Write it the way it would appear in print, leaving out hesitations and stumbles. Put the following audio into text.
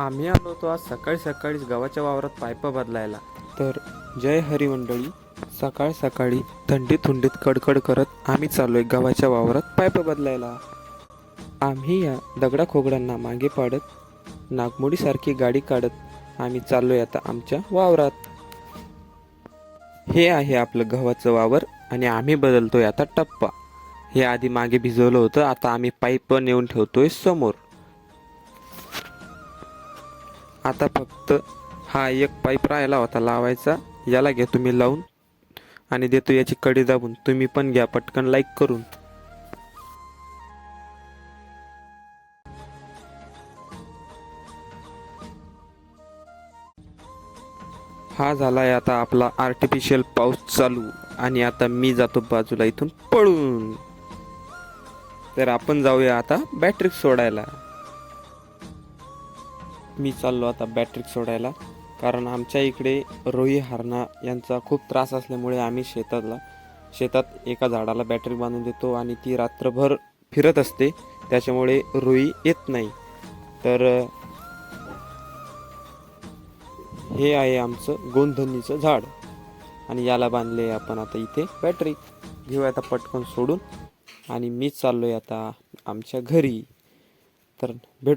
आम्ही आलो होतो आज सकाळी सकाळीच गावाच्या वावरात पाईप बदलायला. तर जय हरी मंडळी, सकाळ सकाळी थंडीत थंडीत कडकड करत आम्ही चाललोय गावाच्या वावरात पाईप बदलायला. आम्ही या दगडा खोगड्यांना मागे पाडत नागमोडीसारखी गाडी काढत आम्ही चाललोय आता आमच्या वावरात. हे आहे आपलं गव्हाचं वावर आणि आम्ही बदलतोय आता टप्पा. हे आधी मागे भिजवलं होतं, आता आम्ही पाईप नेऊन ठेवतोय समोर. आता फक्त हा एक पाईप राहिला होता लावायचा, याला घ्या तुम्ही लावून आणि देतो याची कडी दाबून. तुम्ही पण घ्या पटकन लाईक करून. हा झालाय आता आपला आर्टिफिशियल पाऊस चालू आणि आता मी जातो बाजूला इथून पळून. तर आपण जाऊया आता बॅटरी सोडायला. मी चाललो आता बॅटरी सोडायला, कारण आमच्या इकडे रोही हरणा यांचा खूप त्रास असल्यामुळे आम्ही शेतात एका झाडाला बॅटरी बांधून देतो आणि ती रात्रभर फिरत असते, त्याच्यामुळे रोही येत नाही. तर हे आहे आमचं गोंधनीचं झाड आणि याला बांधले आपण आता इथे बॅटरी. घेऊया आता पटकन सोडून आणि मी चाललोय आता आमच्या घरी. तर भेटूया.